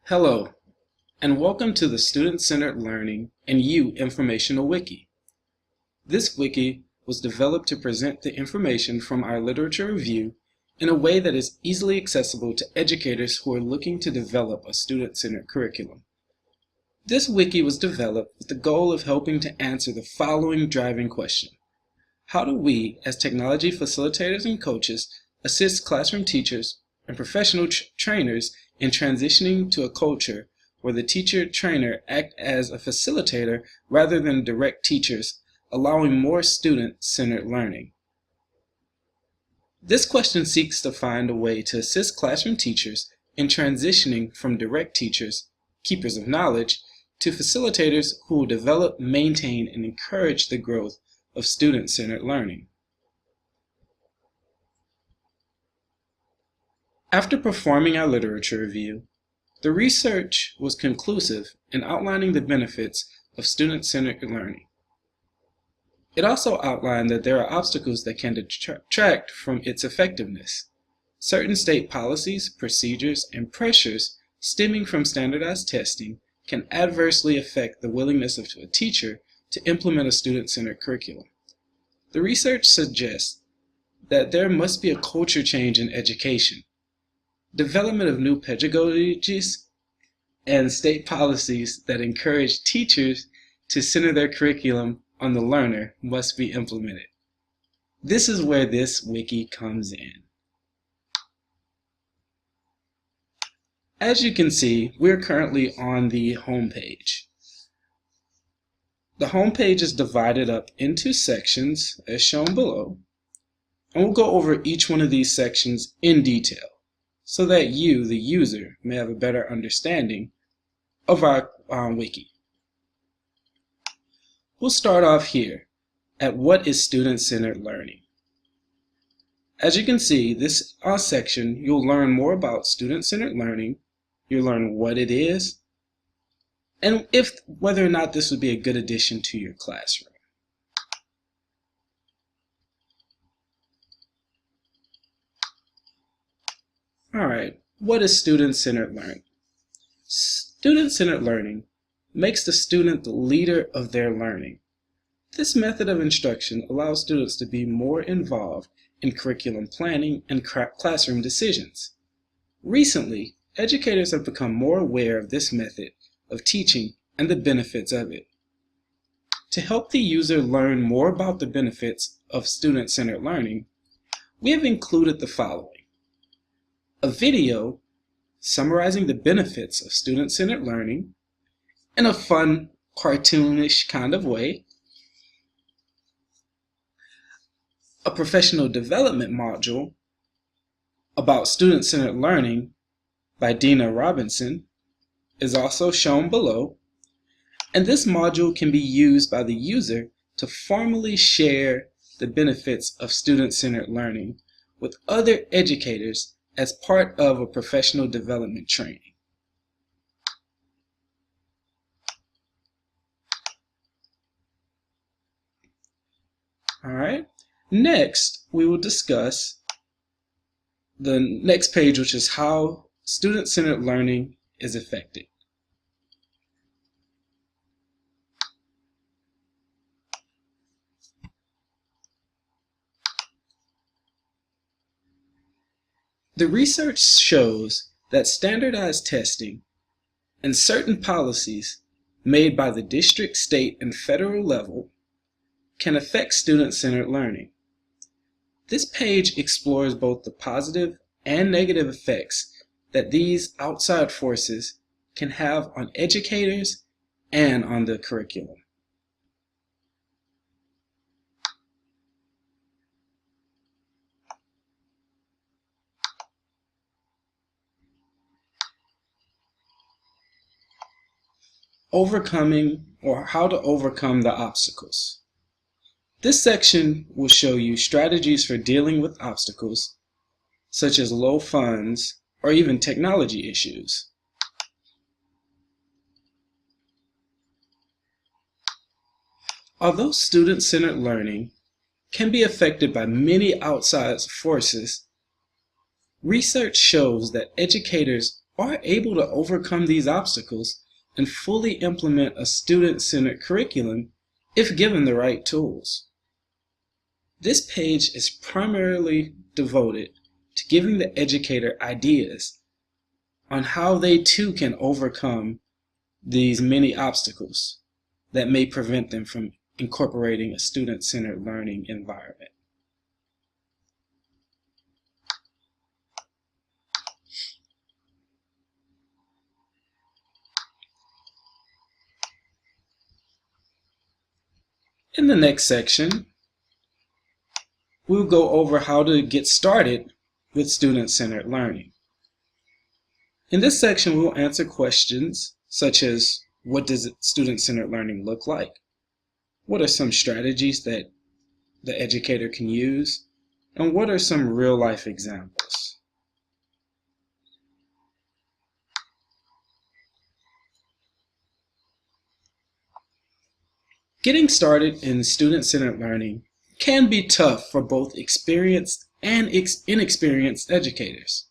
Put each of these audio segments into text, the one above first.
Hello, and welcome to the Student-Centered Learning and You Informational Wiki. This wiki was developed to present the information from our literature review in a way that is easily accessible to educators who are looking to develop a student-centered curriculum. This wiki was developed with the goal of helping to answer the following driving question: how do we, as technology facilitators and coaches, assist classroom teachers and professional trainers in transitioning to a culture where the teacher-trainer act as a facilitator rather than direct teachers, allowing more student-centered learning? This question seeks to find a way to assist classroom teachers in transitioning from direct teachers, keepers of knowledge, to facilitators who will develop, maintain, and encourage the growth of student-centered learning. After performing our literature review, the research was conclusive in outlining the benefits of student-centered learning. It also outlined that there are obstacles that can detract from its effectiveness. Certain state policies, procedures, and pressures stemming from standardized testing can adversely affect the willingness of a teacher to implement a student-centered curriculum. The research suggests that there must be a culture change in education. Development of new pedagogies and state policies that encourage teachers to center their curriculum on the learner must be implemented. This is where this wiki comes in. As you can see, we're currently on the home page. The home page is divided up into sections as shown below, and we'll go over each one of these sections in detail, so that you, the user, may have a better understanding of our wiki. We'll start off here at what is student-centered learning. As you can see, this section, you'll learn more about student-centered learning, you'll learn what it is, and whether or not this would be a good addition to your classroom. Alright, what is student-centered learning? Student-centered learning makes the student the leader of their learning. This method of instruction allows students to be more involved in curriculum planning and classroom decisions. Recently, educators have become more aware of this method of teaching and the benefits of it. To help the user learn more about the benefits of student-centered learning, we have included the following: a video summarizing the benefits of student-centered learning in a fun, cartoonish kind of way, a professional development module about student-centered learning by Dina Robinson is also shown below, and this module can be used by the user to formally share the benefits of student-centered learning with other educators as part of a professional development training. Alright, next we will discuss the next page, which is how student-centered learning is affected. The research shows that standardized testing and certain policies made by the district, state, and federal level can affect student-centered learning. This page explores both the positive and negative effects that these outside forces can have on educators and on the curriculum. Overcoming, or how to overcome the obstacles. This section will show you strategies for dealing with obstacles, such as low funds or even technology issues. Although student-centered learning can be affected by many outside forces, research shows that educators are able to overcome these obstacles and fully implement a student-centered curriculum if given the right tools. This page is primarily devoted to giving the educator ideas on how they too can overcome these many obstacles that may prevent them from incorporating a student-centered learning environment. In the next section, we'll go over how to get started with student-centered learning. In this section, we'll answer questions such as, what does student-centered learning look like? What are some strategies that the educator can use? And what are some real-life examples? Getting started in student-centered learning can be tough for both experienced and inexperienced educators.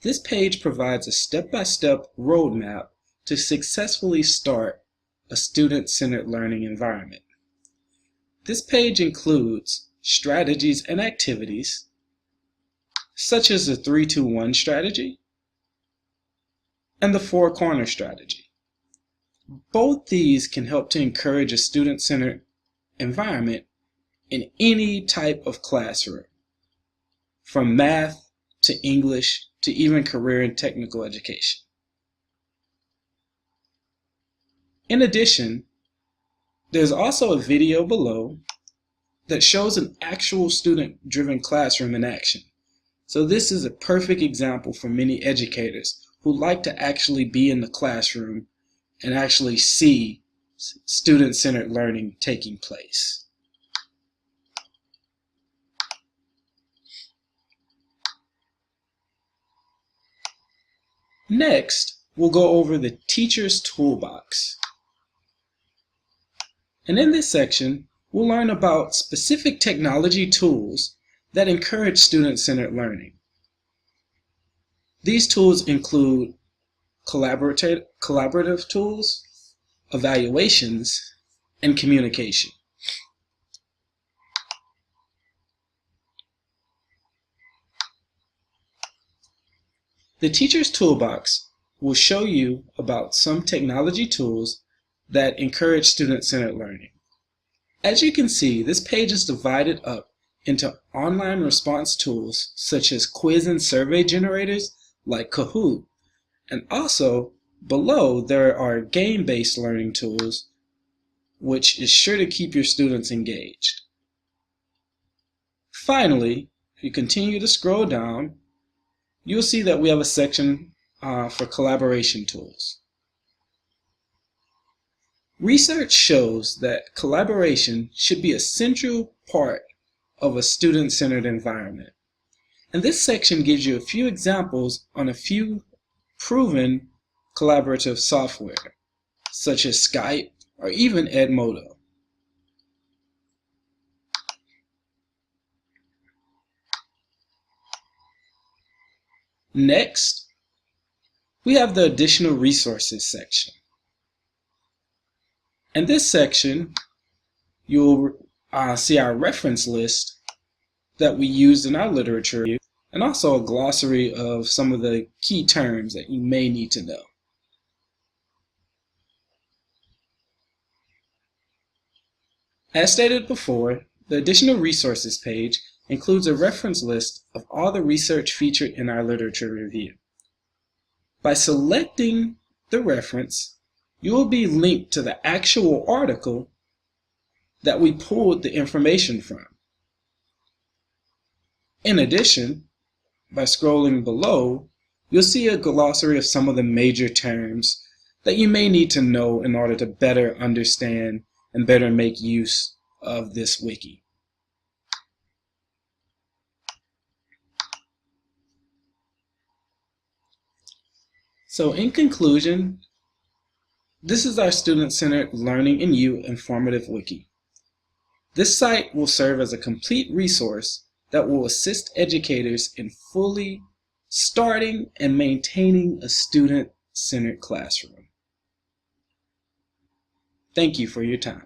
This page provides a step-by-step roadmap to successfully start a student-centered learning environment. This page includes strategies and activities, such as the 3-2-1 strategy and the 4-corner strategy. Both these can help to encourage a student-centered environment in any type of classroom, from math to English to even career and technical education. In addition, there's also a video below that shows an actual student-driven classroom in action. So this is a perfect example for many educators who like to actually be in the classroom and actually see student-centered learning taking place. Next, we'll go over the Teacher's Toolbox. And in this section, we'll learn about specific technology tools that encourage student-centered learning. These tools include collaborative tools, evaluations, and communication. The Teacher's Toolbox will show you about some technology tools that encourage student-centered learning. As you can see, this page is divided up into online response tools such as quiz and survey generators like Kahoot, and also below there are game-based learning tools which is sure to keep your students engaged. Finally, if you continue to scroll down, you'll see that we have a section for collaboration tools. Research shows that collaboration should be a central part of a student-centered environment. And this section gives you a few examples on a few proven collaborative software, such as Skype or even Edmodo. Next, we have the additional resources section. In this section, you'll see our reference list that we used in our literature review, and also a glossary of some of the key terms that you may need to know. As stated before, the additional resources page includes a reference list of all the research featured in our literature review. By selecting the reference, you will be linked to the actual article that we pulled the information from. In addition, by scrolling below, you'll see a glossary of some of the major terms that you may need to know in order to better understand and better make use of this wiki. So in conclusion, this is our student-centered Learning in You informative wiki. This site will serve as a complete resource that will assist educators in fully starting and maintaining a student-centered classroom. Thank you for your time.